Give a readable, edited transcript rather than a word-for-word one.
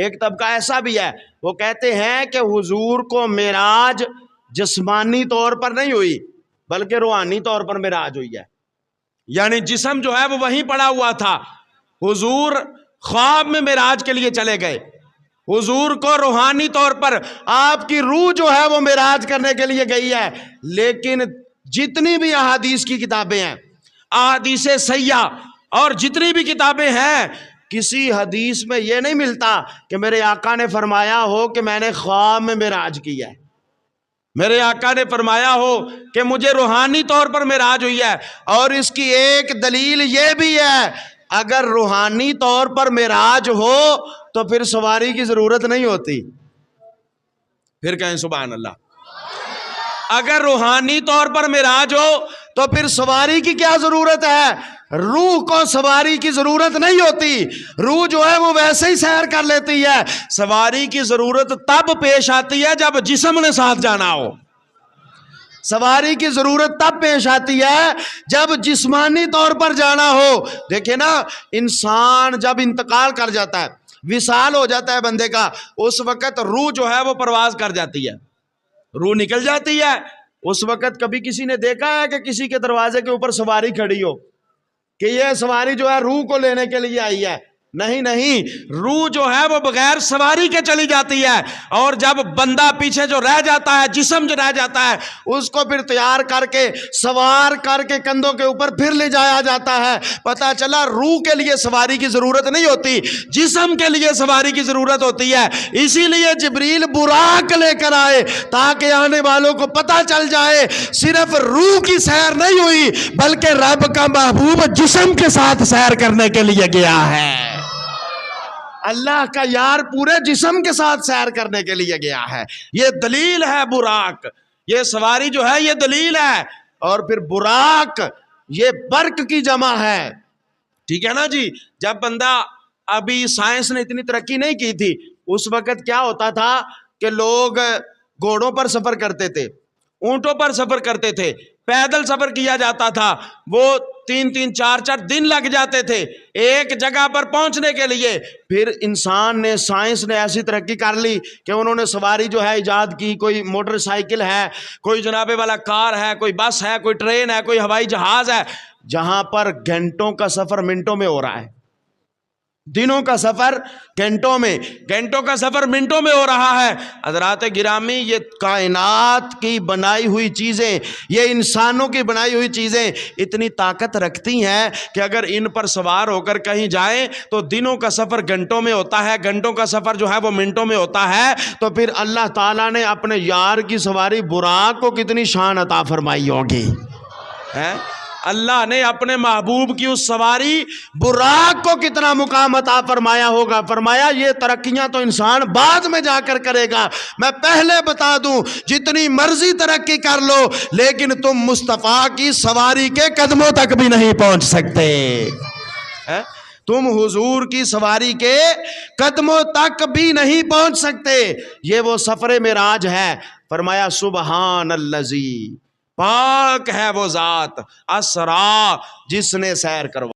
ایک طبقہ ایسا بھی ہے وہ کہتے ہیں کہ حضور کو معراج جسمانی طور پر نہیں ہوئی بلکہ روحانی طور پر معراج ہوئی ہے، یعنی جسم جو ہے وہ وہیں پڑا ہوا تھا، حضور خواب میں معراج کے لیے چلے گئے، حضور کو روحانی طور پر آپ کی روح جو ہے وہ معراج کرنے کے لیے گئی ہے۔ لیکن جتنی بھی احادیث کی کتابیں ہیں، احادیث صحیحہ اور جتنی بھی کتابیں ہیں، کسی حدیث میں یہ نہیں ملتا کہ میرے آقا نے فرمایا ہو کہ میں نے خواب میں معراج کیا ہے، میرے آقا نے فرمایا ہو کہ مجھے روحانی طور پر معراج ہوئی ہے۔ اور اس کی ایک دلیل یہ بھی ہے، اگر روحانی طور پر معراج ہو تو پھر سواری کی ضرورت نہیں ہوتی، پھر کہیں سبحان اللہ۔ اگر روحانی طور پر معراج ہو تو پھر سواری کی کیا ضرورت ہے؟ روح کو سواری کی ضرورت نہیں ہوتی، روح جو ہے وہ ویسے ہی سیر کر لیتی ہے۔ سواری کی ضرورت تب پیش آتی ہے جب جسم نے ساتھ جانا ہو، سواری کی ضرورت تب پیش آتی ہے جب جسمانی طور پر جانا ہو۔ دیکھیں نا، انسان جب انتقال کر جاتا ہے، وصال ہو جاتا ہے بندے کا، اس وقت روح جو ہے وہ پرواز کر جاتی ہے، روح نکل جاتی ہے۔ اس وقت کبھی کسی نے دیکھا ہے کہ کسی کے دروازے کے اوپر سواری کھڑی ہو کہ یہ سواری جو ہے روح کو لینے کے لیے آئی ہے؟ نہیں نہیں، روح جو ہے وہ بغیر سواری کے چلی جاتی ہے، اور جب بندہ پیچھے جو رہ جاتا ہے، جسم جو رہ جاتا ہے، اس کو پھر تیار کر کے سوار کر کے کندھوں کے اوپر پھر لے جایا جاتا ہے۔ پتہ چلا روح کے لیے سواری کی ضرورت نہیں ہوتی، جسم کے لیے سواری کی ضرورت ہوتی ہے۔ اسی لیے جبریل براق لے کر آئے تاکہ آنے والوں کو پتہ چل جائے صرف روح کی سیر نہیں ہوئی بلکہ رب کا محبوب جسم کے ساتھ سیر کرنے کے لیے گیا ہے، اللہ کا یار پورے جسم کے ساتھ سیر کرنے کے لیے گیا ہے۔ یہ دلیل ہے براق، یہ سواری جو ہے یہ دلیل ہے۔ اور پھر براق یہ برق کی جمع ہے، ٹھیک ہے نا جی۔ جب بندہ، ابھی سائنس نے اتنی ترقی نہیں کی تھی، اس وقت کیا ہوتا تھا کہ لوگ گھوڑوں پر سفر کرتے تھے، اونٹوں پر سفر کرتے تھے، پیدل سفر کیا جاتا تھا، وہ 3-3 4-4 دن لگ جاتے تھے ایک جگہ پر پہنچنے کے لیے۔ پھر انسان نے، سائنس نے ایسی ترقی کر لی کہ انہوں نے سواری جو ہے ایجاد کی، کوئی موٹر سائیکل ہے، کوئی جناب والا کار ہے، کوئی بس ہے، کوئی ٹرین ہے، کوئی ہوائی جہاز ہے، جہاں پر گھنٹوں کا سفر منٹوں میں ہو رہا ہے، دنوں کا سفر گھنٹوں میں، گھنٹوں کا سفر منٹوں میں ہو رہا ہے۔ حضرات گرامی، یہ کائنات کی بنائی ہوئی چیزیں، یہ انسانوں کی بنائی ہوئی چیزیں اتنی طاقت رکھتی ہیں کہ اگر ان پر سوار ہو کر کہیں جائیں تو دنوں کا سفر گھنٹوں میں ہوتا ہے، گھنٹوں کا سفر جو ہے وہ منٹوں میں ہوتا ہے۔ تو پھر اللہ تعالیٰ نے اپنے یار کی سواری براق کو کتنی شان عطا فرمائی ہوگی، اللہ نے اپنے محبوب کی اس سواری براق کو کتنا مقام عطا فرمایا ہوگا۔ فرمایا یہ ترقیاں تو انسان بعد میں جا کر کرے گا، میں پہلے بتا دوں جتنی مرضی ترقی کر لو لیکن تم مصطفیٰ کی سواری کے قدموں تک بھی نہیں پہنچ سکتے، تم حضور کی سواری کے قدموں تک بھی نہیں پہنچ سکتے۔ یہ وہ سفر معراج ہے۔ فرمایا سبحان الذی، پاک ہے وہ ذات، اسرا، جس نے سیر کروایا۔